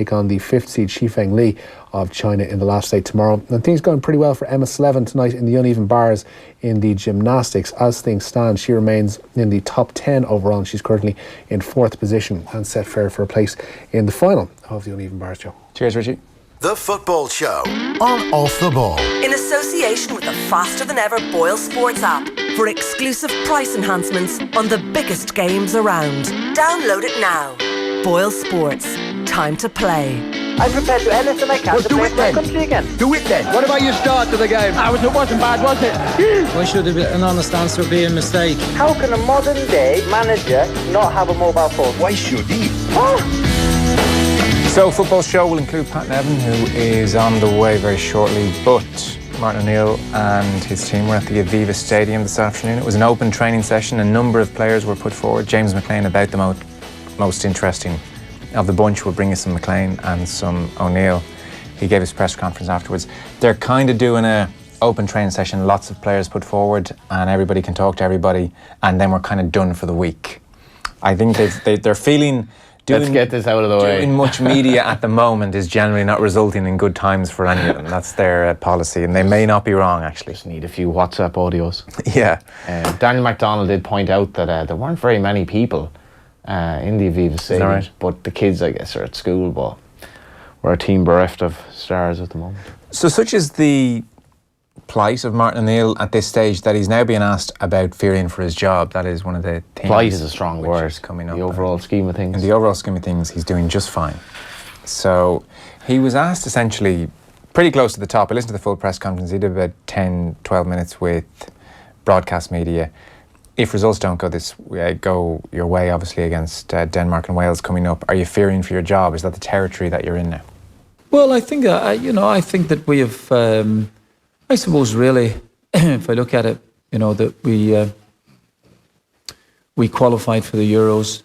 take on the 5th seed Shifeng Li of China in the last day tomorrow. And things going pretty well for Emma Slevin tonight in the uneven bars in the gymnastics. As things stand, she remains in the top 10 overall, and she's currently in 4th position and set fair for a place in the final of the uneven bars, Joe. Cheers, Richie. The Football Show on Off the Ball. In association with the faster-than-ever Boyle Sports app for exclusive price enhancements on the biggest games around. Download it now. Boyle Sports. Time to play. I'm prepared to do anything I can to play my country again. Do it then. What about your start to the game? It wasn't bad, was it? Why should an honest answer be a mistake? How can a modern-day manager not have a mobile phone? Why should he? So, Football Show will include Pat Nevin, who is on the way very shortly, but Martin O'Neill and his team were at the Aviva Stadium this afternoon. It was an open training session. A number of players were put forward. James McClean, about the most interesting of the bunch. Will bring us some McClean and some O'Neill. He gave his press conference afterwards. They're kind of doing a open training session. Lots of players put forward and everybody can talk to everybody, and then we're kind of done for the week. I think they're feeling... Let's get this out of the way. Doing much media at the moment is generally not resulting in good times for any of them. That's their policy, and they may not be wrong, actually. Just need a few WhatsApp audios. Yeah. Daniel MacDonald did point out that there weren't very many people in the Aviva Stadium, right? But the kids, I guess, are at school, but we're a team bereft of stars at the moment. So such is the plight of Martin O'Neill at this stage that he's now being asked about fearing for his job. That is one of the things. Plight is a strong word. Coming up in the overall scheme of things. In the overall scheme of things, he's doing just fine. So he was asked essentially pretty close to the top. I listened to the full press conference. He did about 10, 12 minutes with broadcast media. If results don't go your way, obviously against Denmark and Wales coming up, are you fearing for your job? Is that the territory that you're in now? Well, I think I think that we have. I suppose, really, if I look at it, that we qualified for the Euros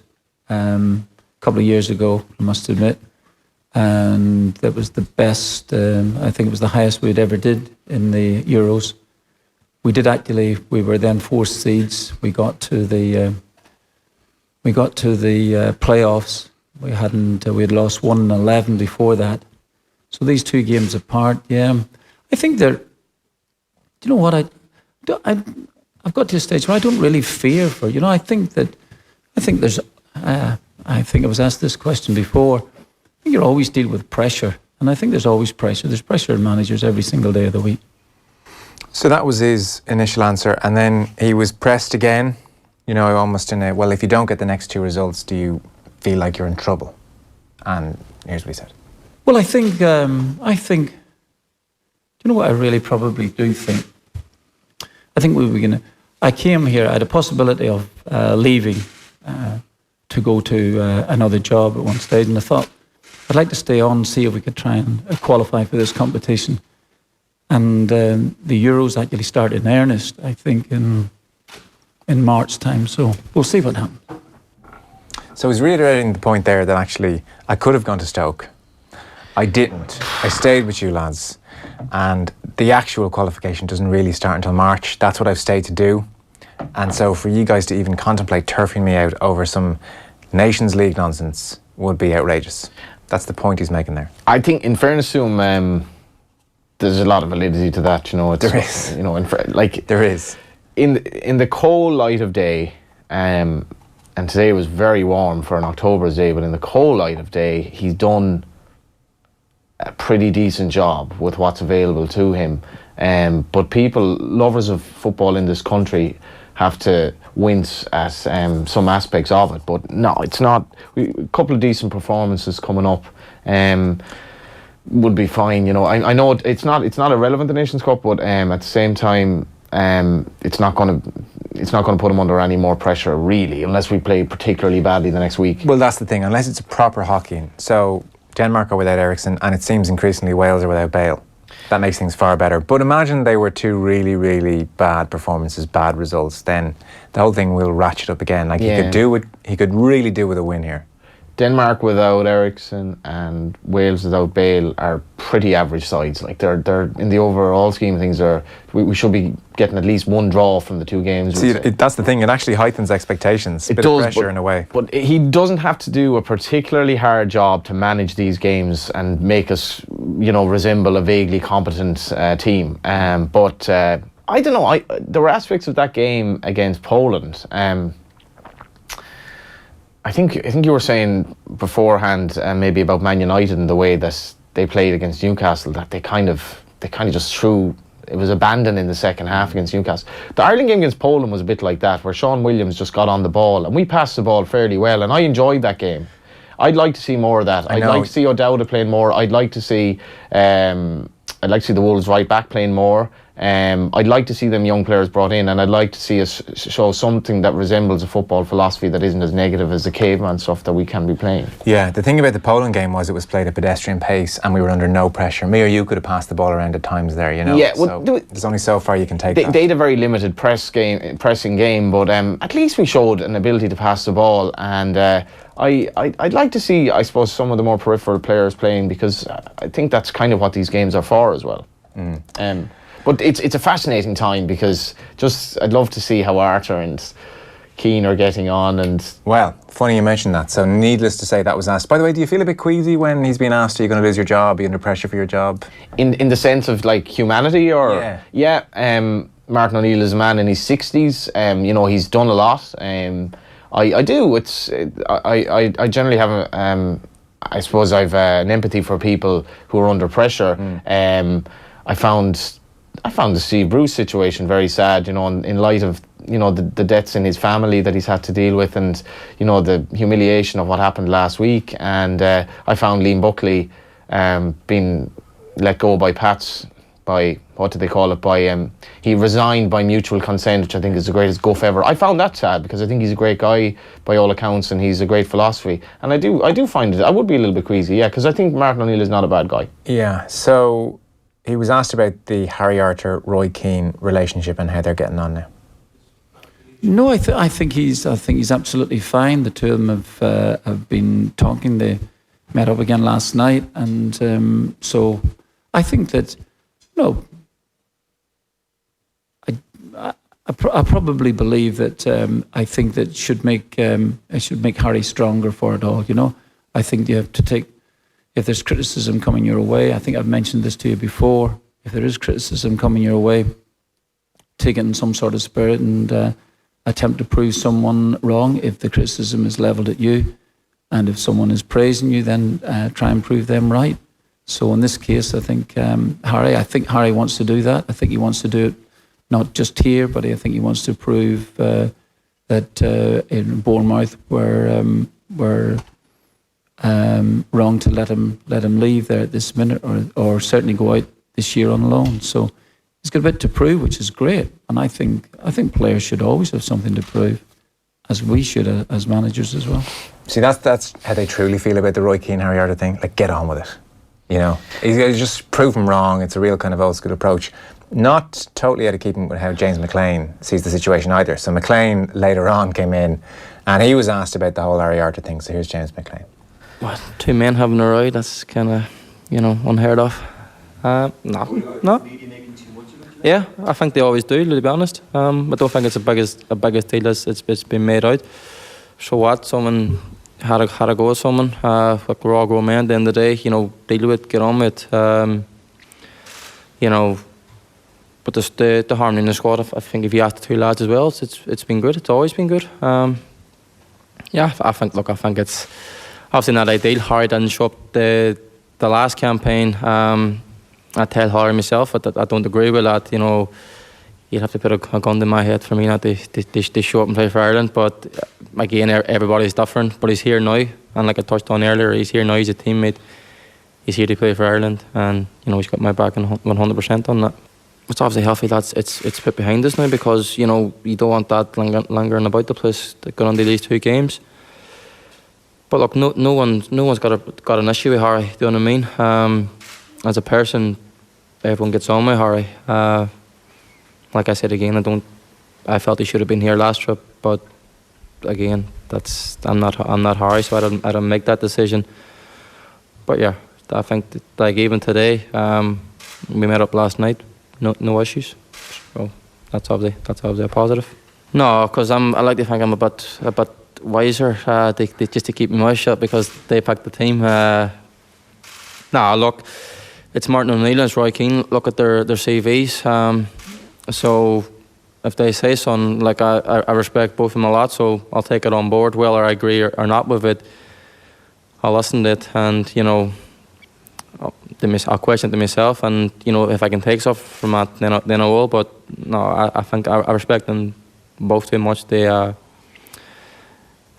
a couple of years ago, I must admit, and that was the best. I think it was the highest we'd ever did in the Euros. We were then 4th seeds. We got to the playoffs. We had lost 1-11 before that. So these 2 games apart, yeah, I think they're. You know what? I've got to a stage where I don't really fear for. I think there's. I think I was asked this question before. I think you always deal with pressure, and I think there's always pressure. There's pressure in managers every single day of the week. So that was his initial answer, and then he was pressed again. Almost in a well. If you don't get the next 2 results, do you feel like you're in trouble? And here's what he said. Well, I think. You know what I really probably do think? I think I came here, I had a possibility of leaving to go to another job at one stage, and I thought I'd like to stay on and see if we could try and qualify for this competition. And the Euros actually start in earnest, I think, in March time, so we'll see what happens. So he's reiterating the point there that actually I could have gone to Stoke. I didn't. I stayed with you lads. And the actual qualification doesn't really start until March. That's what I've stayed to do. And so for you guys to even contemplate turfing me out over some Nations League nonsense would be outrageous. That's the point he's making there. I think, in fairness to him, there's a lot of validity to that. There is. There is. In the cold light of day, and today was very warm for an October's day, but in the cold light of day, he's done a pretty decent job with what's available to him. But lovers of football in this country, have to wince at some aspects of it. But no, it's not. A couple of decent performances coming up would be fine. I know it's not irrelevant, the Nations Cup, but at the same time, it's not going to put him under any more pressure, really, unless we play particularly badly the next week. Well, that's the thing. Unless it's a proper hockey. So Denmark are without Eriksson, and it seems increasingly Wales are without Bale. That makes things far better. But imagine they were 2 really, really bad performances, bad results. Then the whole thing will ratchet up again. He could really do with a win here. Denmark without Eriksson and Wales without Bale are pretty average sides. Like they're in the overall scheme of things, we should be getting at least one draw from the 2 games. See, that's the thing. It actually heightens expectations. It Bit does, of pressure in a way. But he doesn't have to do a particularly hard job to manage these games and make us, resemble a vaguely competent team. But I don't know. There were aspects of that game against Poland. I think you were saying beforehand, maybe about Man United and the way that they played against Newcastle, that they kind of just threw. It was abandoned in the second half against Newcastle. The Ireland game against Poland was a bit like that, where Sean Williams just got on the ball and we passed the ball fairly well, and I enjoyed that game. I'd like to see more of that. I'd like to see O'Dowda playing more. I'd like to see the Wolves right back playing more. I'd like to see them young players brought in, and I'd like to see us show something that resembles a football philosophy that isn't as negative as the caveman stuff that we can be playing. Yeah, the thing about the Poland game was it was played at pedestrian pace and we were under no pressure. Me or you could have passed the ball around at times there, Yeah, well, so there's only so far you can take that. They had a very limited pressing game, but at least we showed an ability to pass the ball, and I'd like to see, I suppose, some of the more peripheral players playing, because I think that's kind of what these games are for as well. But it's a fascinating time, because I'd love to see how Arthur and Keane are getting on. And well, funny you mentioned that. So needless to say, that was asked. By the way, do you feel a bit queasy when he's being asked, are you going to lose your job? Are you under pressure for your job? In the sense of like humanity, or Martin O'Neill is a man in his 60s. He's done a lot. I do. I generally have I suppose I've an empathy for people who are under pressure. I found the Steve Bruce situation very sad, in light of, the deaths in his family that he's had to deal with, and, the humiliation of what happened last week. And I found Liam Buckley being let go by Pats, by, what do they call it, he resigned by mutual consent, which I think is the greatest guff ever. I found that sad, because I think he's a great guy by all accounts, and he's a great philosophy. And I do find it, I would be a little bit queasy, because I think Martin O'Neill is not a bad guy. Yeah, so he was asked about the Harry Arter, Roy Keane relationship and how they're getting on now. No, I think he's absolutely fine. The two of them have been talking. They met up again last night, and so I think that I probably believe that I think that should make Harry stronger for it all. I think you have to take. If there's criticism coming your way, I think I've mentioned this to you before, if there is criticism coming your way, take it in some sort of spirit and attempt to prove someone wrong. If the criticism is levelled at you, and if someone is praising you, then try and prove them right. So in this case, I think Harry wants to do that. I think he wants to do it not just here, but I think he wants to prove that in Bournemouth were wrong to let him leave there at this minute, or certainly go out this year on loan. So he's got a bit to prove, which is great. And I think players should always have something to prove, as we should as managers as well. See, that's how they truly feel about the Roy Keane, Harry Arter thing. Like, get on with it. He's got to just prove him wrong. It's a real kind of old school approach. Not totally out of keeping with how James McClean sees the situation either. So McClean later on came in, and he was asked about the whole Harry Arter thing. So here's James McClean. What, 2 men having a ride, that's kind of, unheard of. No. Yeah, I think they always do, to be honest. I don't think it's a biggest deal as it's been made out. So what, someone had a go at someone, like we're all grown men at the end of the day, deal with it, get on with it. But the harmony in the squad, I think if you ask the 2 lads as well, it's been good, it's always been good. I think it's obviously not ideal. Harry didn't show up the last campaign. I tell Harry myself that I don't agree with that. You'd have to put a gun to my head for me not to show up and play for Ireland. But again, everybody's different. But he's here now, and like I touched on earlier, he's here now. He's a teammate. He's here to play for Ireland, and he's got my back 100% on that. It's obviously healthy that it's put behind us now, because you don't want that lingering about the place that got into these 2 games. But look, no one's got an issue with Harry. Do you know what I mean? As a person, everyone gets on with Harry. Like I said again, I felt he should have been here last trip, but again, I'm not Harry, so I don't make that decision. But yeah, I think that, like even today, we met up last night, no issues. So that's obviously a positive. No, because I like to think I'm a bit wiser. Just to keep my mouth shut because they picked the team. Look, it's Martin O'Neill and it's Roy Keane. Look at their CVs. So if they say something, like I respect both of them a lot, so I'll take it on board, whether I agree or not with it. I'll listen to it, and I'll question it to myself, and if I can take stuff from that, then I will. But no, I think I respect them both too much. They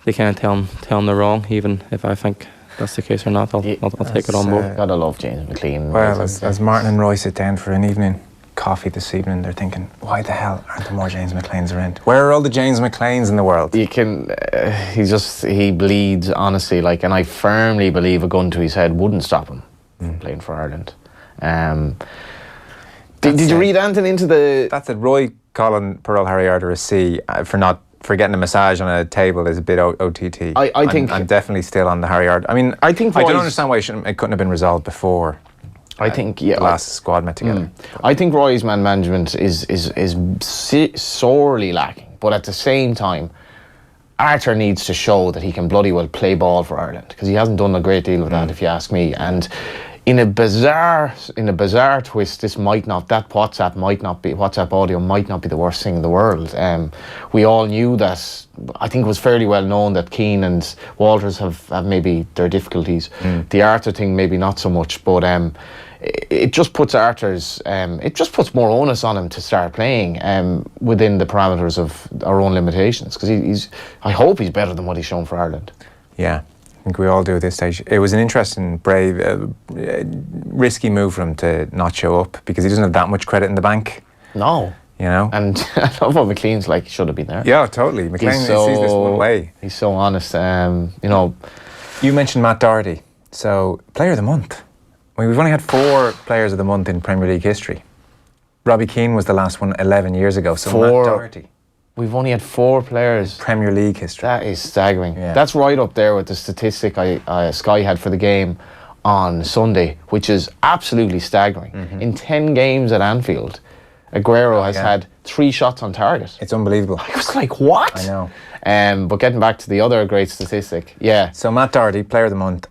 can't tell them they're wrong, even if I think that's the case or not. I'll take it on board. Gotta love James McClean. Well, as Martin and Roy sit down for an evening coffee this evening, they're thinking, why the hell aren't there more James McCleans around? Where are all the James McCleans in the world? You can, he bleeds, honestly, and I firmly believe a gun to his head wouldn't stop him playing for Ireland. Did you read anything into the... That's it. Roy calling Pearl Harry Arter a C for getting a massage on a table is a bit OTT. I think... I'm definitely still on the Harry Arter. I mean, I don't understand why it couldn't have been resolved before. I think, the last squad met together. I think Roy's man management is sorely lacking, but at the same time, Arter needs to show that he can bloody well play ball for Ireland, because he hasn't done a great deal of that, if you ask me. And in a bizarre twist, that WhatsApp audio might not be the worst thing in the world. We all knew that. I think it was fairly well known that Keane and Walters have maybe their difficulties. The Arter thing maybe not so much, but it just puts more onus on him to start playing within the parameters of our own limitations, because I hope he's better than what he's shown for Ireland. Yeah, I think we all do at this stage. It was an interesting, brave, risky move for him to not show up, because he doesn't have that much credit in the bank. No. And I love what McClean's he should have been there. Yeah, totally. McClean sees this one way. He's so honest. You mentioned Matt Doherty. So, Player of the Month. We've only had 4 Players of the Month in Premier League history. Robbie Keane was the last one 11 years ago. So Matt Doherty. We've only had 4 players. Premier League history. That is staggering. Yeah. That's right up there with the statistic Sky had for the game on Sunday, which is absolutely staggering. In 10 games at Anfield, Aguero has had 3 shots on target. It's unbelievable. I was like, what? I know. But getting back to the other great statistic, yeah. So Matt Doherty, Player of the Month.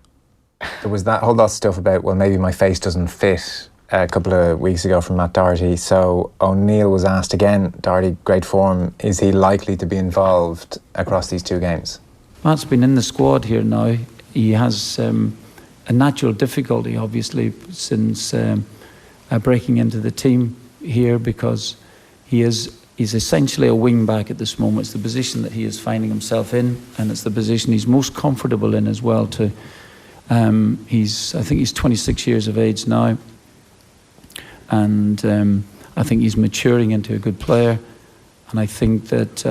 There was that whole lot of stuff about, well, maybe my face doesn't fit a couple of weeks ago from Matt Doherty. So O'Neill was asked again, Doherty, great form, is he likely to be involved across these 2 games? Matt's been in the squad here now. He has a natural difficulty, obviously, since breaking into the team here, because he's essentially a wing back at this moment. It's the position that he is finding himself in, and it's the position he's most comfortable in as well too. I think he's 26 years of age now, and I think he's maturing into a good player. And I think that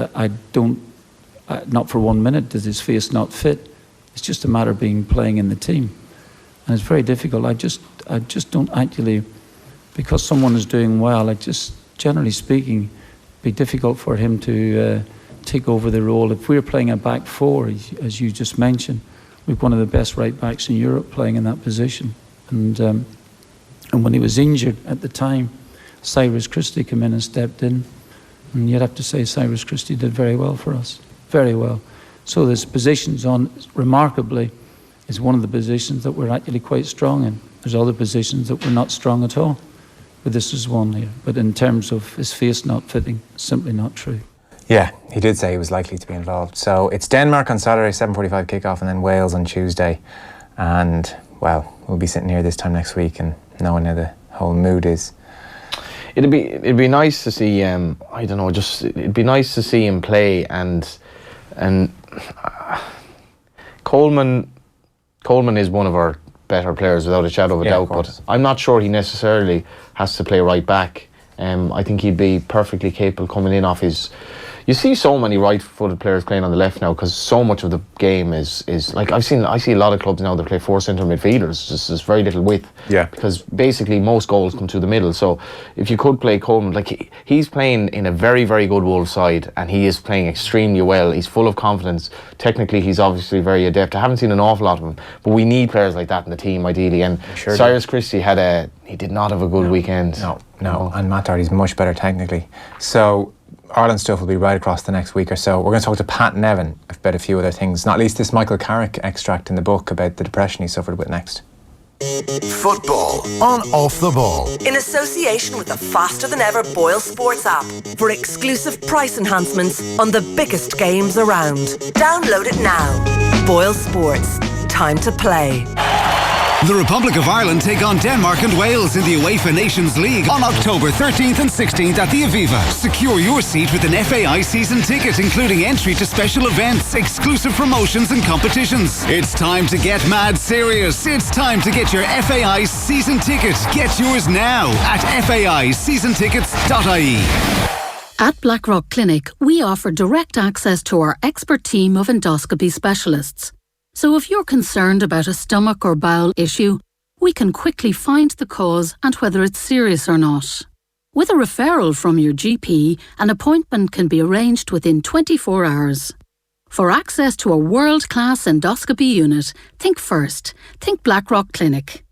not for 1 minute does his face not fit. It's just a matter of playing in the team, and it's very difficult. I just don't actually, because someone is doing well, generally speaking, be difficult for him to take over the role. If we're playing a back 4, as you just mentioned, we've one of the best right backs in Europe playing in that position. And when he was injured at the time, Cyrus Christie came in and stepped in. And you'd have to say Cyrus Christie did very well for us. Very well. So there's positions on, remarkably, is one of the positions that we're actually quite strong in. There's other positions that we're not strong at all. But this is one here. But in terms of his face not fitting, simply not true. Yeah, he did say he was likely to be involved. So it's Denmark on Saturday, 7:45 kickoff, and then Wales on Tuesday. And, well, we'll be sitting here this time next week and knowing how the whole mood is. It'd be nice to see, it'd be nice to see him play, and Coleman is one of our better players without a shadow of a doubt, but I'm not sure he necessarily has to play right back. I think he'd be perfectly capable coming in off his you see so many right-footed players playing on the left now, because so much of the game is like I see a lot of clubs now that play 4 centre midfielders. There's very little width. Yeah. Because basically most goals come through the middle. So if you could play Coleman, like he's playing in a very, very good Wolves side, and he is playing extremely well. He's full of confidence. Technically, he's obviously very adept. I haven't seen an awful lot of him, but we need players like that in the team ideally. And Sure Cyrus Christie he did not have a good weekend. No, and Matt Doherty's much better technically. So Ireland stuff will be right across the next week or so. We're going to talk to Pat Nevin about a few other things, not least this Michael Carrick extract in the book about the depression he suffered with next. Football on Off the Ball. In association with the faster than ever Boyle Sports app for exclusive price enhancements on the biggest games around. Download it now. Boyle Sports. Time to play. The Republic of Ireland take on Denmark and Wales in the UEFA Nations League on October 13th and 16th at the Aviva. Secure your seat with an FAI season ticket, including entry to special events, exclusive promotions and competitions. It's time to get mad serious. It's time to get your FAI season ticket. Get yours now at faiseasontickets.ie. At Blackrock Clinic, we offer direct access to our expert team of endoscopy specialists. So if you're concerned about a stomach or bowel issue, we can quickly find the cause and whether it's serious or not. With a referral from your GP, an appointment can be arranged within 24 hours. For access to a world-class endoscopy unit, think first. Think Blackrock Clinic.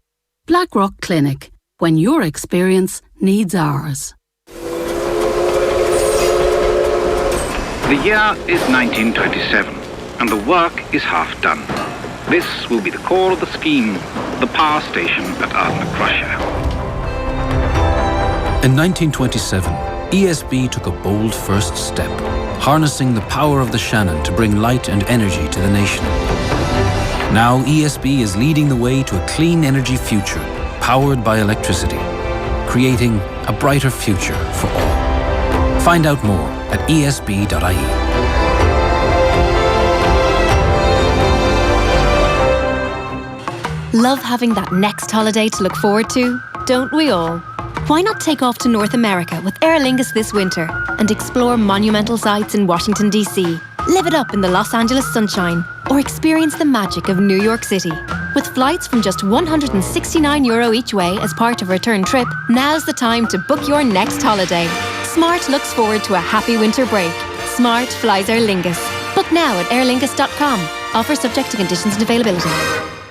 Blackrock Clinic, when your experience needs ours. The year is 1927. And the work is half done. This will be the core of the scheme, the power station at Ardnacrusher. In 1927, ESB took a bold first step, harnessing the power of the Shannon to bring light and energy to the nation. Now ESB is leading the way to a clean energy future, powered by electricity, creating a brighter future for all. Find out more at esb.ie. Love having that next holiday to look forward to, don't we all? Why not take off to North America with Aer Lingus this winter and explore monumental sites in Washington, D.C., live it up in the Los Angeles sunshine, or experience the magic of New York City? With flights from just €169 each way as part of a return trip, now's the time to book your next holiday. Smart looks forward to a happy winter break. Smart flies Aer Lingus. Book now at airlingus.com. Offer subject to conditions and availability.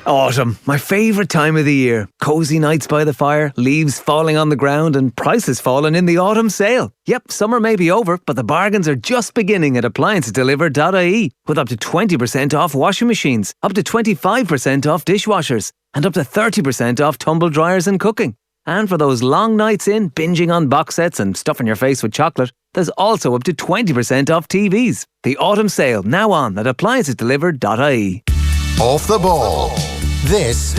Autumn, my favourite time of the year. Cosy nights by the fire, leaves falling on the ground and prices falling in the autumn sale. Yep, summer may be over, but the bargains are just beginning at appliancesdelivered.ie with up to 20% off washing machines, up to 25% off dishwashers and up to 30% off tumble dryers and cooking. And for those long nights in, binging on box sets and stuffing your face with chocolate, there's also up to 20% off TVs. The autumn sale now on at appliancesdelivered.ie. Off the Ball. This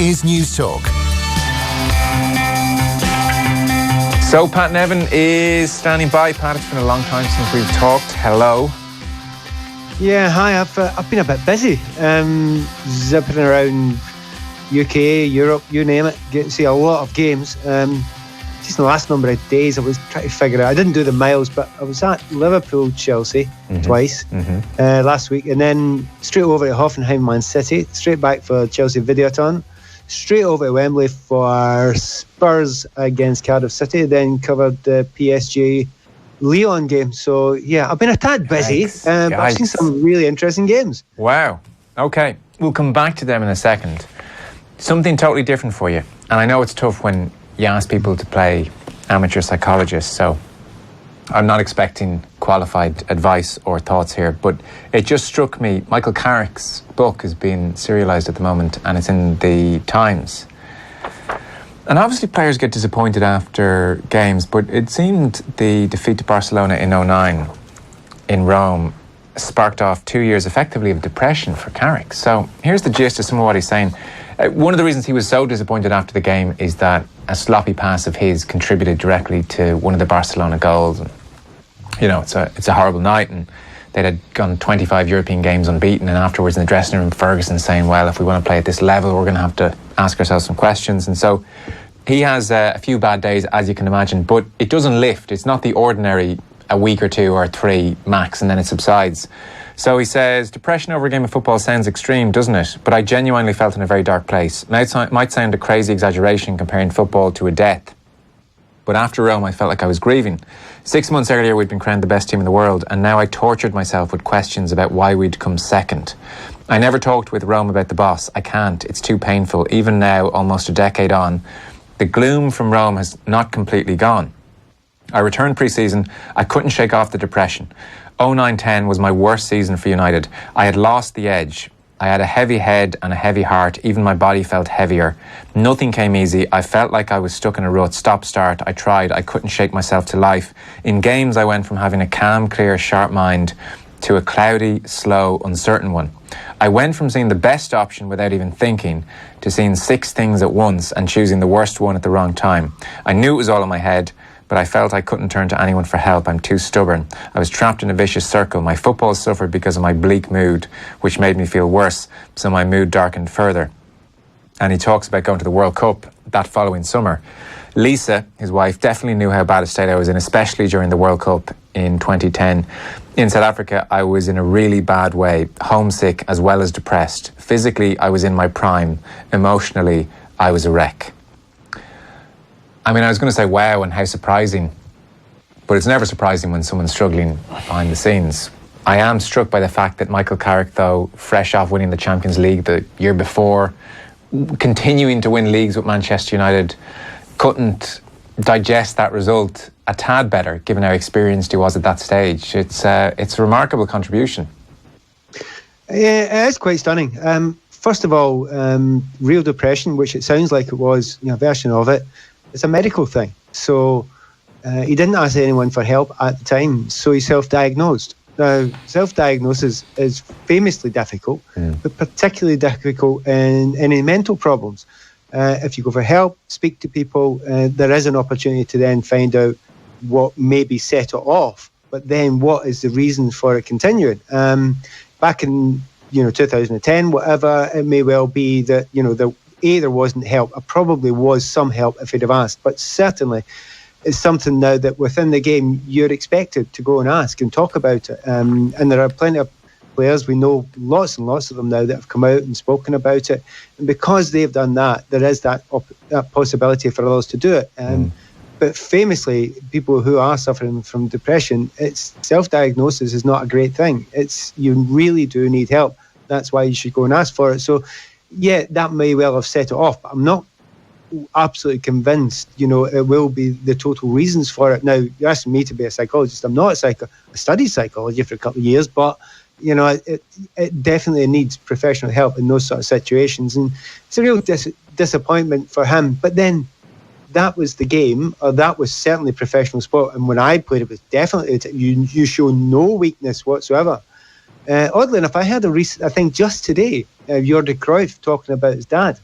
is News Talk. So Pat Nevin is standing by. Pat, it's been a long time since we've talked. Hello. Yeah, hi. I've been a bit busy, zipping around UK, Europe, you name it. Get to see a lot of games. Just in the last number of days, I was trying to figure out. I didn't do the miles, but I was at Liverpool, Chelsea twice last week, and then straight over to Hoffenheim, Man City, straight back for Chelsea Videoton, straight over to Wembley for Spurs against Cardiff City, then covered the PSG Lyon game. So yeah, I've been a tad busy, but I've seen some really interesting games. Wow. Okay, we'll come back to them in a second. Something totally different for you, and I know it's tough when you ask people to play amateur psychologists, so I'm not expecting qualified advice or thoughts here, but it just struck me, Michael Carrick's book is being serialised at the moment and it's in the Times. And obviously players get disappointed after games, but it seemed the defeat to Barcelona in 2009 in Rome sparked off 2 years effectively of depression for Carrick. So here's the gist of some of what he's saying. One of the reasons he was so disappointed after the game is that a sloppy pass of his contributed directly to one of the Barcelona goals. And, you know, it's a horrible night, and they'd had gone 25 European games unbeaten, and afterwards in the dressing room, Ferguson saying, well, if we want to play at this level, we're going to have to ask ourselves some questions. And so he has a few bad days, as you can imagine, but it doesn't lift. It's not the ordinary a week or 2 or 3 max, and then it subsides. So he says, depression over a game of football sounds extreme, doesn't it? But I genuinely felt in a very dark place. Now, it might sound a crazy exaggeration comparing football to a death, but after Rome, I felt like I was grieving. 6 months earlier, we'd been crowned the best team in the world, and now I tortured myself with questions about why we'd come second. I never talked with Rome about the boss. I can't. It's too painful. Even now, almost a decade on, the gloom from Rome has not completely gone. I returned pre-season. I couldn't shake off the depression. 09-10 was my worst season for United. I had lost the edge. I had a heavy head and a heavy heart. Even my body felt heavier. Nothing came easy. I felt like I was stuck in a rut. Stop-start. I tried. I couldn't shake myself to life. In games, I went from having a calm, clear, sharp mind to a cloudy, slow, uncertain one. I went from seeing the best option without even thinking to seeing 6 things at once and choosing the worst one at the wrong time. I knew it was all in my head, but I felt I couldn't turn to anyone for help. I'm too stubborn. I was trapped in a vicious circle. My football suffered because of my bleak mood, which made me feel worse, so my mood darkened further. And he talks about going to the World Cup that following summer. Lisa, his wife, definitely knew how bad a state I was in, especially during the World Cup in 2010. In South Africa, I was in a really bad way, homesick as well as depressed. Physically, I was in my prime. Emotionally, I was a wreck. I mean, I was going to say wow and how surprising, but it's never surprising when someone's struggling behind the scenes. I am struck by the fact that Michael Carrick, though, fresh off winning the Champions League the year before, continuing to win leagues with Manchester United, couldn't digest that result a tad better, given how experienced he was at that stage. It's a remarkable contribution. Yeah, it is quite stunning. First of all, real depression, which it sounds like it was, a version of it, it's a medical thing. So he didn't ask anyone for help at the time, so he self-diagnosed. Now, self-diagnosis is famously difficult, but particularly difficult in any mental problems. If you go for help, speak to people, there is an opportunity to then find out what maybe set it off, but then what is the reason for it continuing? Back in 2010, whatever, it may well be that there wasn't help. There probably was some help if he'd have asked, but certainly it's something now that within the game you're expected to go and ask and talk about it. And there are plenty of players, we know lots and lots of them now, that have come out and spoken about it. And because they've done that, there is that possibility for others to do it. But famously, people who are suffering from depression, it's self-diagnosis is not a great thing. You really do need help. That's why you should go and ask for it. So, yeah, that may well have set it off, but I'm not absolutely convinced, it will be the total reasons for it. Now, you're asking me to be a psychologist. I'm not I studied psychology for a couple of years, but, it definitely needs professional help in those sort of situations. And it's a real disappointment for him. But then that was the game, or that was certainly professional sport. And when I played, it was definitely, you show no weakness whatsoever. Oddly enough, I had I think just today, Jordi Cruyff talking about his dad.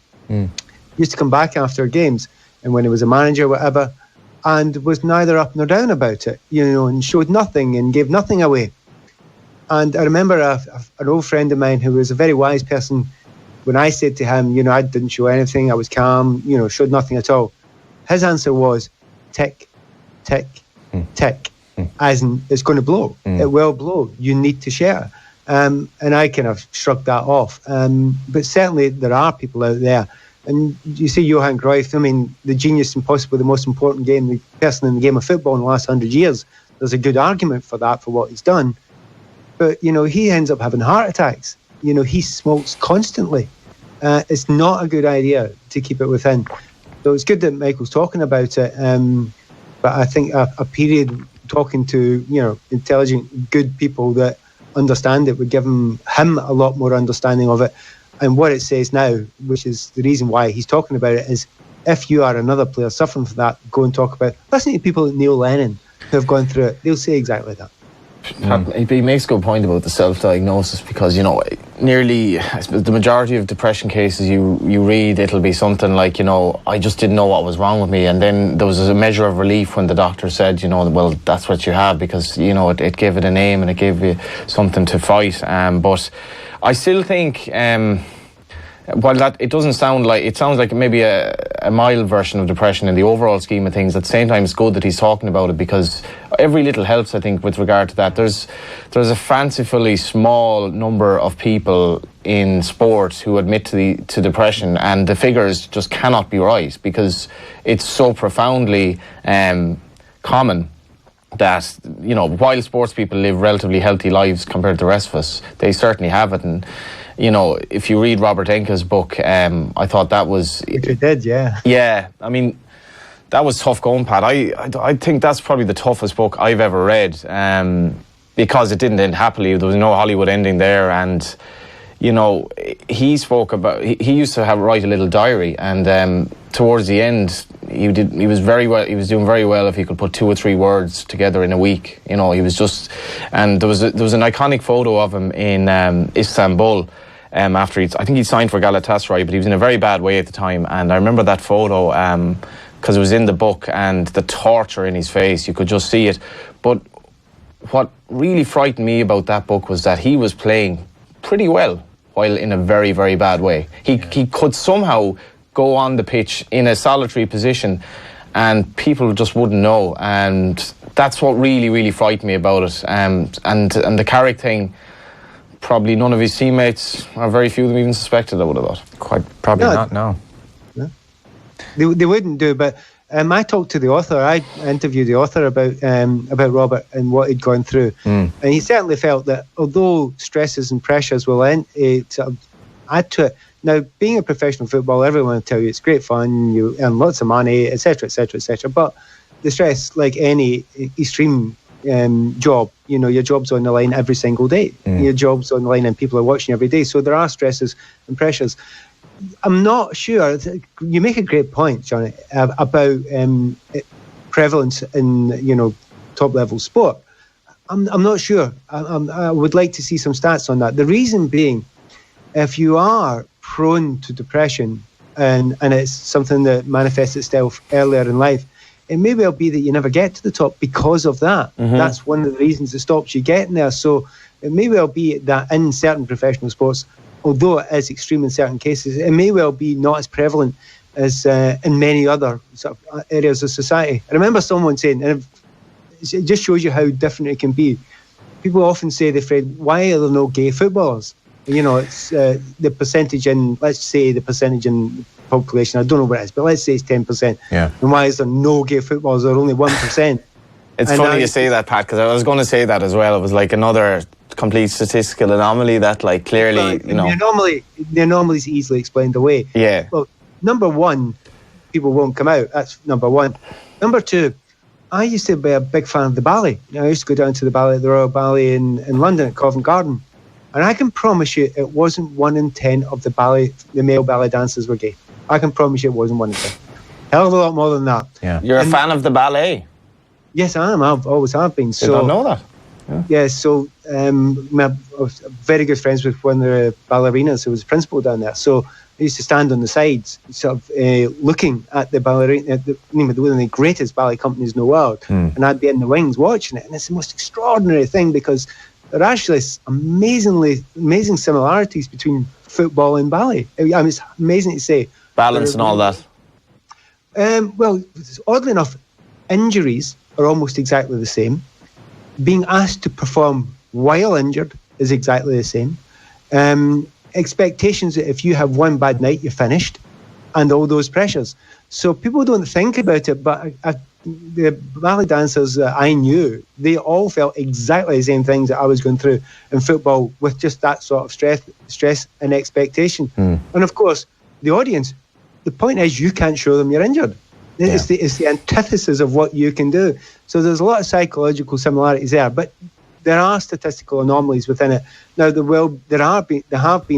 Used to come back after games, and when he was a manager, whatever, and was neither up nor down about it, and showed nothing and gave nothing away. And I remember an old friend of mine who was a very wise person. When I said to him, I didn't show anything, I was calm, showed nothing at all. His answer was, tick, tick, tick, as in it's going to blow. It will blow. You need to share. And I kind of shrugged that off. But certainly there are people out there. And you see Johan Cruyff, the genius and possibly the most important person in the game of football in the last 100 years. There's a good argument for that, for what he's done. But, he ends up having heart attacks. He smokes constantly. It's not a good idea to keep it within. So it's good that Michael's talking about it. But I think a period talking to, intelligent, good people that understand it would give him a lot more understanding of it. And what it says now, which is the reason why he's talking about it, is if you are another player suffering from that, go and talk about it. Listen to people like Neil Lennon who have gone through it. They'll say exactly that. He makes a good point about the self-diagnosis, because nearly, I suppose, the majority of depression cases you read, it'll be something like, I just didn't know what was wrong with me, and then there was a measure of relief when the doctor said, well, that's what you have, because it gave it a name and it gave you something to fight. But I still think while that it doesn't sound like, it sounds like maybe a mild version of depression in the overall scheme of things. At the same time, it's good that he's talking about it, because every little helps, I think, with regard to that. There's a fancifully small number of people in sport who admit to depression, and the figures just cannot be right, because it's so profoundly common that, you know, while sports people live relatively healthy lives compared to the rest of us, they certainly have it. And, you know, if you read Robert Enke's book, I thought that was... It did, yeah. Yeah, I mean, that was tough going, Pat. I think that's probably the toughest book I've ever read, because it didn't end happily. There was no Hollywood ending there, and, you know, he spoke about... He used to write a little diary, and towards the end, he was doing very well if he could put 2 or 3 words together in a week. You know, he was just... And there was an iconic photo of him in Istanbul, after I think he signed for Galatasaray, but he was in a very bad way at the time. And I remember that photo because it was in the book, and the torture in his face, you could just see it. But what really frightened me about that book was that he was playing pretty well while in a very, very bad way. He could somehow go on the pitch in a solitary position and people just wouldn't know. And that's what really, really frightened me about it. And the Carrick thing, probably none of his teammates, or very few of them, even suspected, I would have thought. Quite probably not, no. They wouldn't do, but I talked to the author. I interviewed the author about Robert and what he'd gone through. And he certainly felt that although stresses and pressures will add to it. Now, being a professional footballer, everyone will tell you it's great fun, you earn lots of money, etc., etc., etc. But the stress, like any extreme job, you know, your job's on the line every single day. Your job's on the line and people are watching every day. So there are stresses and pressures. I'm not sure. You make a great point, Johnny, about prevalence in, you know, top level sport. I'm not sure. I would like to see some stats on that. The reason being, if you are prone to depression and it's something that manifests itself earlier in life, it may well be that you never get to the top because of that. That's one of the reasons it stops you getting there. So it may well be that in certain professional sports, although it is extreme in certain cases, it may well be not as prevalent as in many other sort of areas of society. I remember someone saying, and it just shows you how different it can be. People often say, they're afraid, why are there no gay footballers? You know, it's the percentage in, let's say the percentage in population, I don't know what it is, but let's say it's 10%. Yeah. And why is there no gay footballers? There are only 1%. It's funny you say that, Pat, because I was going to say that as well. It was like another complete statistical anomaly that, like, clearly, you know... The anomaly is easily explained away. Yeah. Well, number one, people won't come out. That's number one. Number two, I used to be a big fan of the ballet. You know, I used to go down to the Royal Ballet in London at Covent Garden. And I can promise you it wasn't 1 in 10 of the male ballet dancers were gay. I can promise you it wasn't 1 in 10. Hell of a lot more than that. Yeah. You're a fan of the ballet? Yes, I am. I've always have been. Did not know that. Yeah, so I was very good friends with one of the ballerinas who was principal down there. So I used to stand on the sides, sort of looking at the ballerina, one of the greatest ballet companies in the world, and I'd be in the wings watching it. And it's the most extraordinary thing because there are actually amazing similarities between football and ballet. I mean, it's amazing to say. Balance and all that. Well, oddly enough, injuries are almost exactly the same. Being asked to perform while injured is exactly the same. Expectations that if you have one bad night, you're finished, and all those pressures. So people don't think about it, but the ballet dancers that I knew, they all felt exactly the same things that I was going through in football, with just that sort of stress and expectation. And of course, the audience, the point is you can't show them you're injured. It's the antithesis of what you can do. So there's a lot of psychological similarities there, but there are statistical anomalies within it. Now, there have been,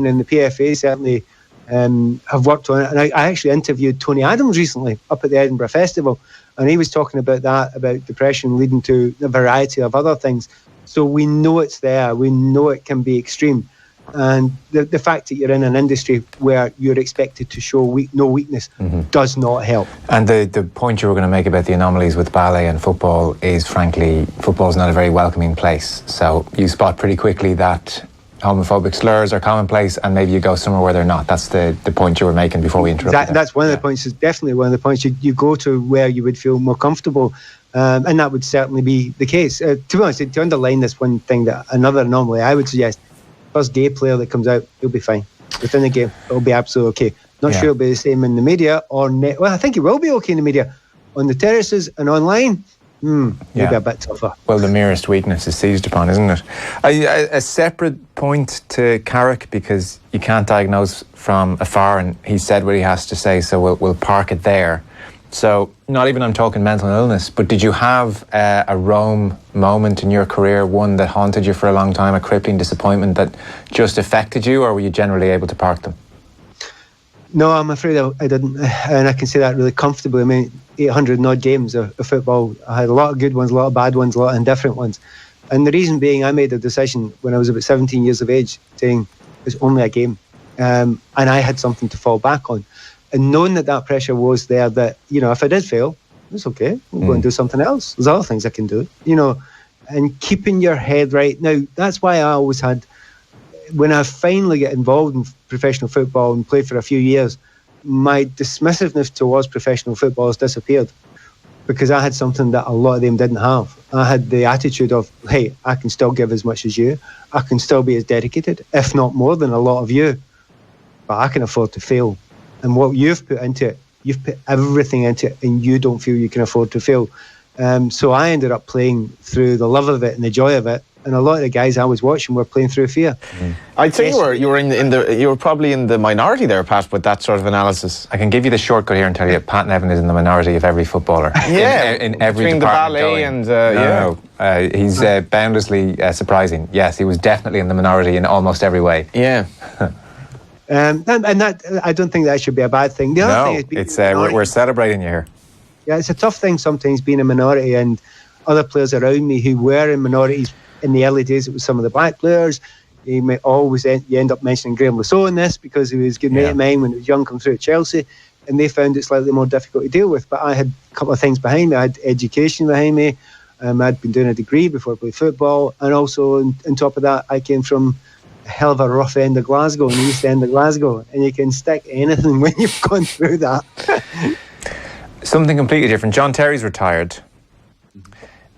and the PFA certainly have worked on it. And I actually interviewed Tony Adams recently up at the Edinburgh Festival, and he was talking about that, about depression leading to a variety of other things. So we know it's there. We know it can be extreme. And the fact that you're in an industry where you're expected to show no weakness does not help. And the point you were going to make about the anomalies with ballet and football is, frankly, football's not a very welcoming place. So you spot pretty quickly that homophobic slurs are commonplace, and maybe you go somewhere where they're not. That's the point you were making before we interrupted. That's one of the points. Is definitely one of the points. You go to where you would feel more comfortable, and that would certainly be the case. To be honest, to underline this one thing, that another anomaly I would suggest: first gay player that comes out, he'll be fine within the game. It'll be absolutely okay. Not sure it'll be the same in the media or well, I think it will be okay in the media. On the terraces and online, maybe a bit tougher. Well, the merest weakness is seized upon, isn't it? A separate point to Carrick, because you can't diagnose from afar, and he said what he has to say, so we'll park it there. So, not even I'm talking mental illness, but did you have a Rome moment in your career, one that haunted you for a long time, a crippling disappointment that just affected you, or were you generally able to park them? No, I'm afraid I didn't, and I can say that really comfortably. I mean, 800 and odd games of football. I had a lot of good ones, a lot of bad ones, a lot of indifferent ones. And the reason being, I made a decision when I was about 17 years of age, saying it's only a game, and I had something to fall back on. And knowing that pressure was there, that, if I did fail, it's okay, we'll go and do something else. There's other things I can do, and keeping your head right. Now, that's why I always had, when I finally get involved in professional football and played for a few years, my dismissiveness towards professional football has disappeared, because I had something that a lot of them didn't have. I had the attitude of, hey, I can still give as much as you. I can still be as dedicated, if not more than a lot of you. But I can afford to fail. And what you've put into it, you've put everything into it, and you don't feel you can afford to fail. So I ended up playing through the love of it and the joy of it. And a lot of the guys I was watching were playing through fear. I'd say you were probably in the minority there, Pat, with that sort of analysis. I can give you the shortcut here and tell you Pat Nevin is in the minority of every footballer. in every between the Ballet and he's boundlessly surprising. Yes, he was definitely in the minority in almost every way. Yeah. And that, I don't think that should be a bad thing. The other thing is we're celebrating you here. Yeah, it's a tough thing sometimes being a minority, and other players around me who were in minorities in the early days. It was some of the black players. You may always you end up mentioning Graham Lasso in this, because he was a good mate of mine when he was young, come through at Chelsea, and they found it slightly more difficult to deal with. But I had a couple of things behind me. I had education behind me. I'd been doing a degree before I played football, and also on top of that, I came from a hell of a rough end of Glasgow, and the east end of Glasgow, and you can stick anything when you've gone through that. Something completely different. John Terry's retired.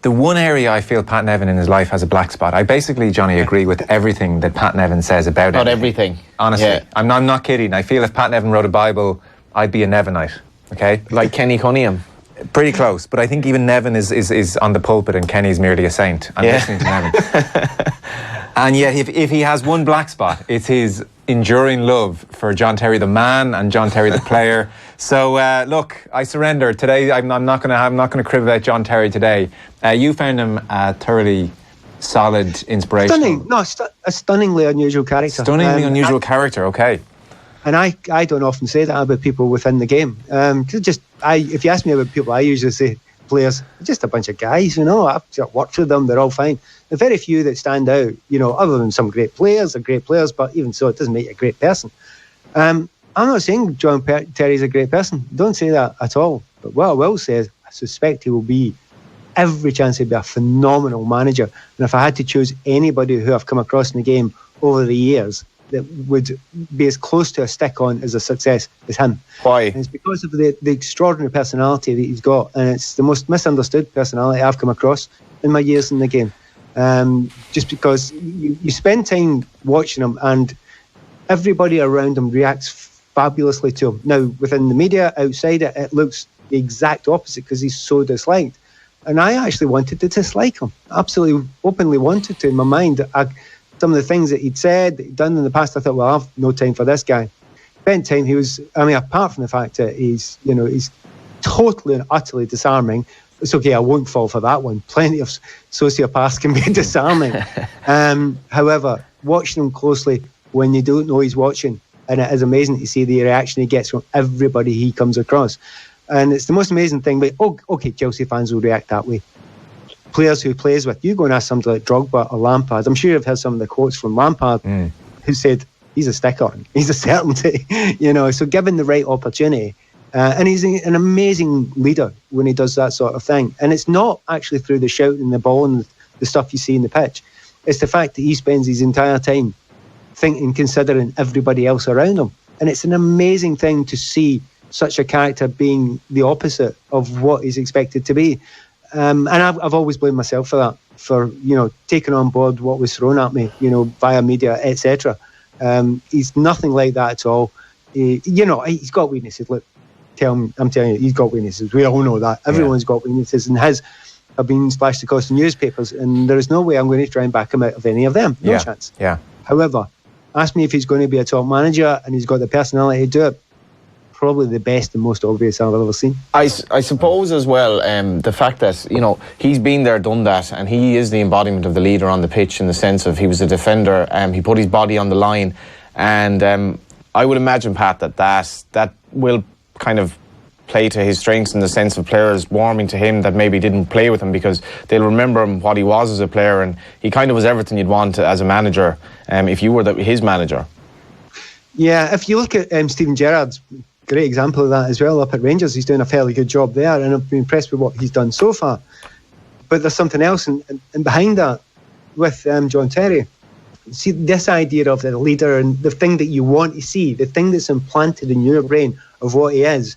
The one area I feel Pat Nevin in his life has a black spot. I basically, Johnny, agree with everything that Pat Nevin says about it. Not everything. Honestly. Yeah. I'm not kidding. I feel if Pat Nevin wrote a Bible, I'd be a Nevinite. Okay? Like Kenny Cunningham. Pretty close. But I think even Nevin is on the pulpit and Kenny's merely a saint. I'm listening to Nevin. And yet, if he has one black spot, it's his enduring love for John Terry the man and John Terry the player. So look, I surrender today. I'm not going to crib about John Terry today. You found him thoroughly solid, inspirational. A stunningly unusual character. Stunningly unusual character. Okay. And I don't often say that about people within the game. If you ask me about people, I usually say players, just a bunch of guys. I've worked with them. They're all fine. There are very few that stand out. Other than some great players, but even so, it doesn't make you a great person. I'm not saying John Terry's a great person. Don't say that at all. But what I will say is, I suspect he will be, every chance he'll be a phenomenal manager. And if I had to choose anybody who I've come across in the game over the years that would be as close to a stick-on as a success as him. Why? And it's because of the extraordinary personality that he's got, and it's the most misunderstood personality I've come across in my years in the game. Just because you spend time watching him, and everybody around him reacts fabulously to him. Now, within the media, outside it, it looks the exact opposite, because he's so disliked. And I actually wanted to dislike him. Absolutely, openly wanted to in my mind. Some of the things that he'd said, that he'd done in the past, I thought, well, I've no time for this guy. Spent time, apart from the fact that he's totally and utterly disarming, it's okay, I won't fall for that one. Plenty of sociopaths can be disarming. However, watching him closely when you don't know he's watching, and it is amazing to see the reaction he gets from everybody he comes across. And it's the most amazing thing. But okay, Chelsea fans will react that way. Players who he plays with, you go and ask somebody like Drogba or Lampard. I'm sure you've heard some of the quotes from Lampard who said he's a stick-on, he's a certainty. So given the right opportunity, and he's an amazing leader when he does that sort of thing. And it's not actually through the shouting, the ball, and the stuff you see in the pitch. It's the fact that he spends his entire time thinking, considering everybody else around him. And it's an amazing thing to see such a character being the opposite of what he's expected to be. And I've always blamed myself for that, for, taking on board what was thrown at me, via media, etc. He's nothing like that at all. He's got weaknesses. Look, I'm telling you, he's got weaknesses. We all know that. Everyone's got weaknesses, and his have been splashed across the newspapers, and there is no way I'm going to try and back him out of any of them. No chance. Yeah. However, ask me if he's going to be a top manager and he's got the personality to do it. Probably the best and most obvious I've ever seen. I suppose as well, the fact that, he's been there, done that, and he is the embodiment of the leader on the pitch, in the sense of he was a defender, he put his body on the line, and I would imagine, Pat, that will kind of play to his strengths, in the sense of players warming to him that maybe didn't play with him, because they'll remember him, what he was as a player, and he kind of was everything you'd want as a manager, if you were his manager. Yeah, if you look at Steven Gerrard's great example of that as well up at Rangers, he's doing a fairly good job there, and I've been impressed with what he's done so far. But there's something else and behind that with John Terry. See, this idea of the leader and the thing that you want to see, the thing that's implanted in your brain of what he is.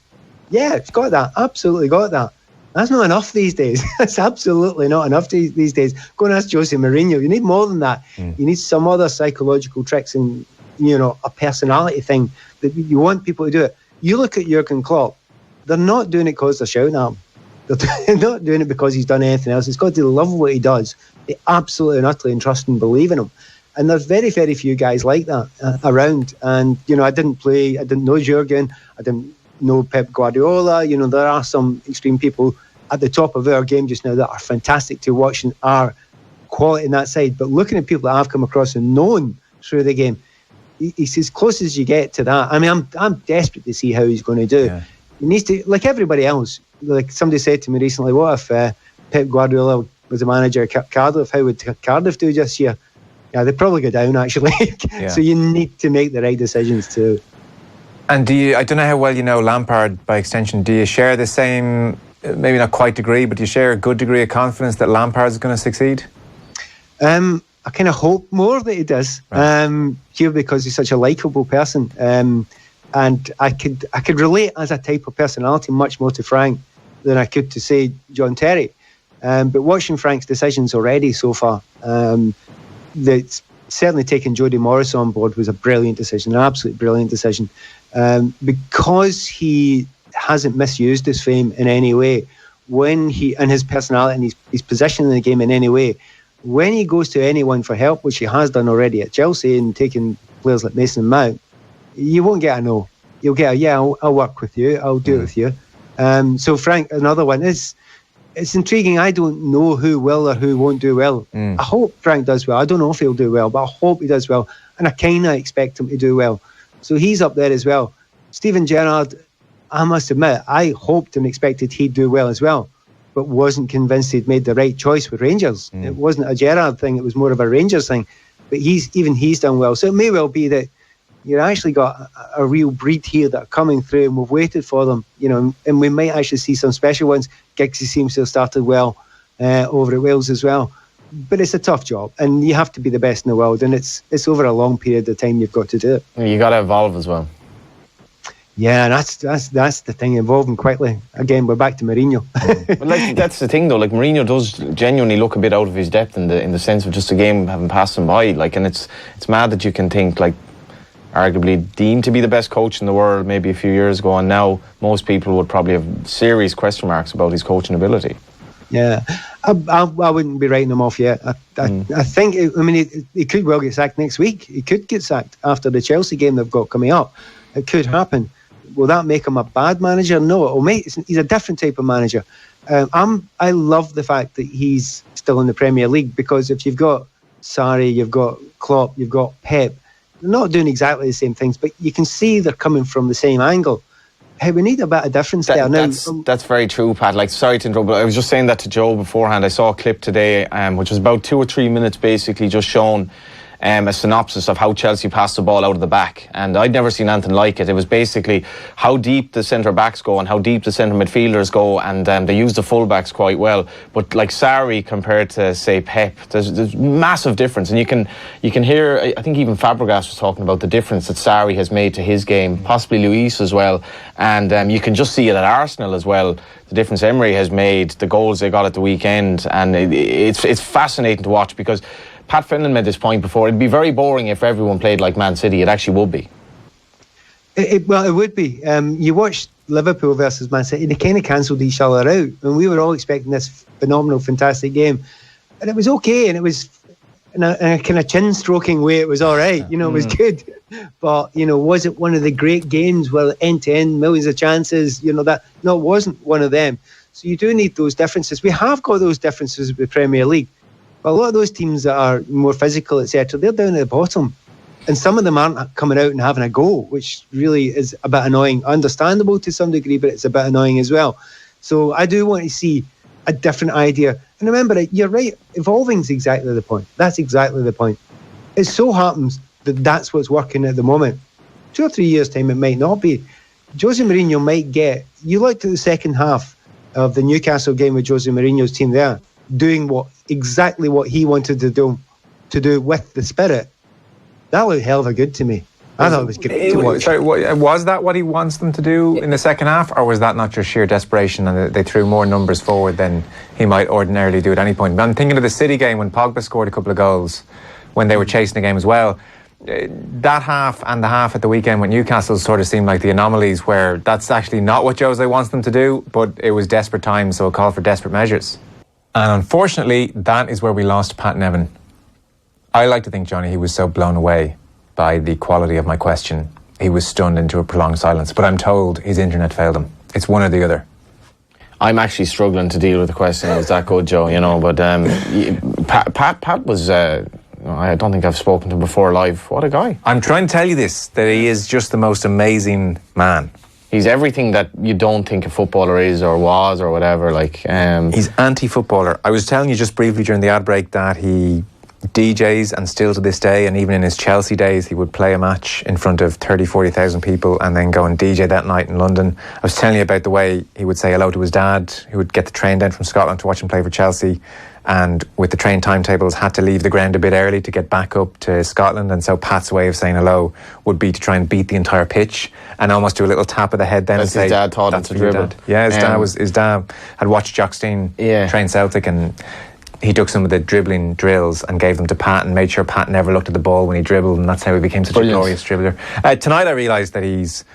Yeah, it's got that. Absolutely got that. That's not enough these days. That's absolutely not enough these days. Go and ask Jose Mourinho. You need more than that. You need some other psychological tricks and, a personality thing that you want people to do it. You look at Jurgen Klopp, they're not doing it because they're shouting at him. They're not doing it because he's done anything else. It's got to love what he does. They absolutely and utterly trust and believe in him. And there's very, very few guys like that around. And, I didn't know Jurgen. I didn't know Pep Guardiola. There are some extreme people at the top of our game just now that are fantastic to watch and are quality in that side. But looking at people that I've come across and known through the game, he's as close as you get to that. I mean, I'm desperate to see how he's going to do. Yeah. He needs to, like everybody else, like somebody said to me recently, what if Pep Guardiola was a manager at Cardiff? How would Cardiff do this year? Yeah, they'd probably go down, actually. So you need to make the right decisions too. And I don't know how well you know Lampard by extension, do you share the same, maybe not quite degree, but do you share a good degree of confidence that Lampard's going to succeed? I kind of hope more that he does, here, because he's such a likeable person, and I could relate as a type of personality much more to Frank than I could to, say, John Terry. But watching Frank's decisions already so far, that's certainly taking Jody Morris on board was a brilliant decision, an absolutely brilliant decision, because he hasn't misused his fame in any way, and his personality and his position in the game in any way. When he goes to anyone for help, which he has done already at Chelsea and taking players like Mason Mount, you won't get a no. You'll get a, yeah, I'll work with you, I'll do it with you. So Frank, another one, it's intriguing. I don't know who will or who won't do well. I hope Frank does well. I don't know if he'll do well, but I hope he does well. And I kind of expect him to do well. So he's up there as well. Steven Gerrard, I must admit, I hoped and expected he'd do well as well, but wasn't convinced he'd made the right choice with Rangers. It wasn't a Gerrard thing, it was more of a Rangers thing. But he's done well. So it may well be that you've actually got a real breed here that are coming through, and we've waited for them, and we might actually see some special ones. Giggsy seems to have started well over at Wales as well. But it's a tough job, and you have to be the best in the world, and it's over a long period of time you've got to do it. You got to evolve as well. Yeah, that's the thing, evolving quickly. Again, we're back to Mourinho. But that's the thing, though. Like, Mourinho does genuinely look a bit out of his depth in the sense of just a game having passed him by. Like, and it's mad that you can think, like, arguably deemed to be the best coach in the world maybe a few years ago, and now most people would probably have serious question marks about his coaching ability. Yeah, I wouldn't be writing him off yet. I think, he could well get sacked next week. He could get sacked after the Chelsea game they've got coming up. It could happen. Will that make him a bad manager? No, he's a different type of manager. I love the fact that he's still in the Premier League, because if you've got Sarri, you've got Klopp, you've got Pep, they're not doing exactly the same things, but you can see they're coming from the same angle. Hey, we need a bit of difference there. Now, that's very true, Pat. Like, sorry to interrupt, but I was just saying that to Joe beforehand. I saw a clip today, which was about 2 or 3 minutes, basically just shown a synopsis of how Chelsea passed the ball out of the back, and I'd never seen anything like it. It was basically how deep the centre backs go and how deep the centre midfielders go, and they use the full backs quite well. But like Sarri compared to say Pep, there's massive difference, and you can hear. I think even Fabregas was talking about the difference that Sarri has made to his game, possibly Luis as well, and you can just see it at Arsenal as well. The difference Emery has made, the goals they got at the weekend, and it's fascinating to watch because Pat Finlan made this point before. It'd be very boring if everyone played like Man City. It actually would be. Well, it would be. You watched Liverpool versus Man City, they kind of cancelled each other out. And we were all expecting this phenomenal, fantastic game. And it was okay, and it was in a kind of chin-stroking way, it was all right. It was good. But, was it one of the great games where end-to-end, millions of chances, that? No, it wasn't one of them. So you do need those differences. We have got those differences with the Premier League. But a lot of those teams that are more physical, etc., they're down at the bottom. And some of them aren't coming out and having a go, which really is a bit annoying. Understandable to some degree, but it's a bit annoying as well. So I do want to see a different idea. And remember, you're right, evolving is exactly the point. That's exactly the point. It so happens that that's what's working at the moment. 2 or 3 years' time, it might not be. Jose Mourinho might get... You looked at the second half of the Newcastle game with Jose Mourinho's team there, doing exactly what he wanted to do with the spirit. That looked hell of a good to me. I thought it was great to watch. Sorry, was that what he wants them to do in the second half, or was that not just sheer desperation and they threw more numbers forward than he might ordinarily do at any point? I'm thinking of the City game when Pogba scored a couple of goals when they were chasing the game as well. That half and the half at the weekend with Newcastle sort of seemed like the anomalies where that's actually not what Jose wants them to do, but it was desperate times, so it called for desperate measures. And unfortunately, that is where we lost Pat Nevin. I like to think, Johnny, he was so blown away by the quality of my question, he was stunned into a prolonged silence. But I'm told his internet failed him. It's one or the other. I'm actually struggling to deal with the question. It was that good, Joe, but Pat was... I don't think I've spoken to him before live. What a guy. I'm trying to tell you this, that he is just the most amazing man. He's everything that you don't think a footballer is or was or whatever. He's anti-footballer. I was telling you just briefly during the ad break that he DJs, and still to this day, and even in his Chelsea days, he would play a match in front of 30,000-40,000 people and then go and DJ that night in London. I was telling you about the way he would say hello to his dad, who would get the train down from Scotland to watch him play for Chelsea, and with the train timetables had to leave the ground a bit early to get back up to Scotland. And so Pat's way of saying hello would be to try and beat the entire pitch and almost do a little tap of the head then and say, his dad taught him to dribble. Yeah, his dad had watched Jock Stein train Celtic, and he took some of the dribbling drills and gave them to Pat and made sure Pat never looked at the ball when he dribbled, and that's how he became such a glorious dribbler. Tonight I realised that he's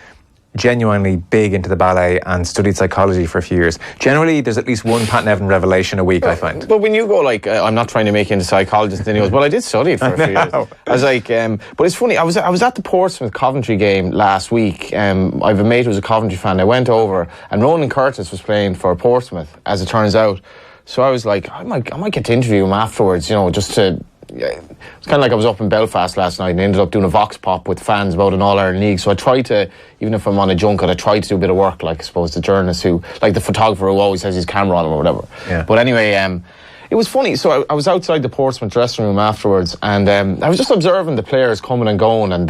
genuinely big into the ballet and studied psychology for a few years. Generally, there's at least one Pat Nevin revelation a week, I find. But when you go I'm not trying to make you into psychologist, then he goes, well, I did study it for a few years. I was like, but it's funny, I was at the Portsmouth Coventry game last week. I have a mate who's a Coventry fan. I went over and Ronan Curtis was playing for Portsmouth, as it turns out. So I was like, I might get to interview him afterwards, just to... It's kind of like I was up in Belfast last night and ended up doing a vox pop with fans about an All-Ireland League. So I try to, even if I'm on a junket, I try to do a bit of work, like I suppose the journalist who, like the photographer who always has his camera on him or whatever. Yeah. But anyway, it was funny. So I was outside the Portsmouth dressing room afterwards, and I was just observing the players coming and going, and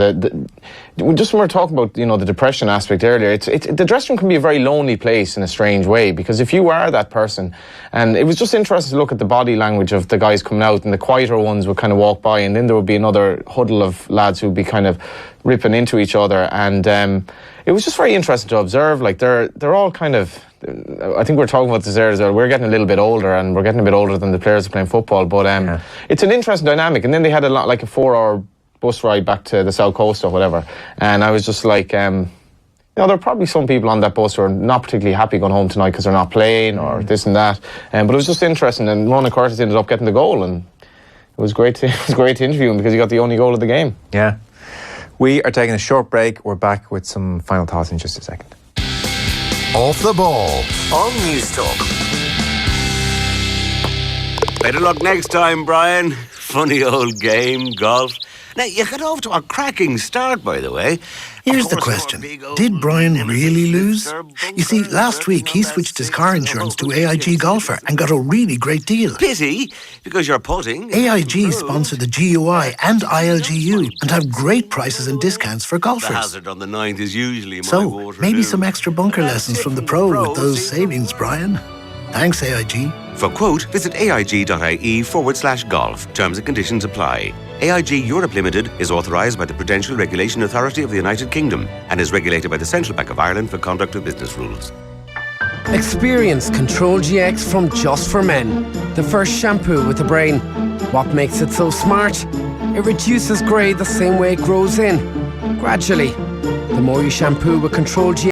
just when we were talking about the depression aspect earlier, the dressing room can be a very lonely place in a strange way, because if you are that person, and it was just interesting to look at the body language of the guys coming out, and the quieter ones would kind of walk by, and then there would be another huddle of lads who would be kind of ripping into each other, and it was just very interesting to observe. Like they're all kind of... I think we're talking about this there as well. We're getting a little bit older, and we're getting a bit older than the players who are playing football. But it's an interesting dynamic. And then they had a 4-hour bus ride back to the South Coast or whatever. And I was just like, there are probably some people on that bus who are not particularly happy going home tonight because they're not playing or this and that. But it was just interesting. And Ronan Curtis ended up getting the goal, and it was great to interview him because he got the only goal of the game. Yeah. We are taking a short break. We're back with some final thoughts in just a second. Off the Ball on News Talk. Better luck next time, Brian. Funny old game, golf. Now, you got off to a cracking start, by the way. Here's the question. Did Brian really lose? You see, last week he switched his car insurance to AIG Golfer and got a really great deal. Pity, because you're putting. AIG sponsor the GUI and ILGU and have great prices and discounts for The golfers. hazard on the 9th is usually my So, water maybe due. some extra bunker lessons from the pro with those savings, Brian. Thanks, AIG. For quote, visit aig.ie/golf. Terms and conditions apply. AIG Europe Limited is authorised by the Prudential Regulation Authority of the United Kingdom and is regulated by the Central Bank of Ireland for conduct of business rules. Experience Control GX from Just for Men. The first shampoo with a brain. What makes it so smart? It reduces grey the same way it grows in. Gradually. The more you shampoo with Control GX,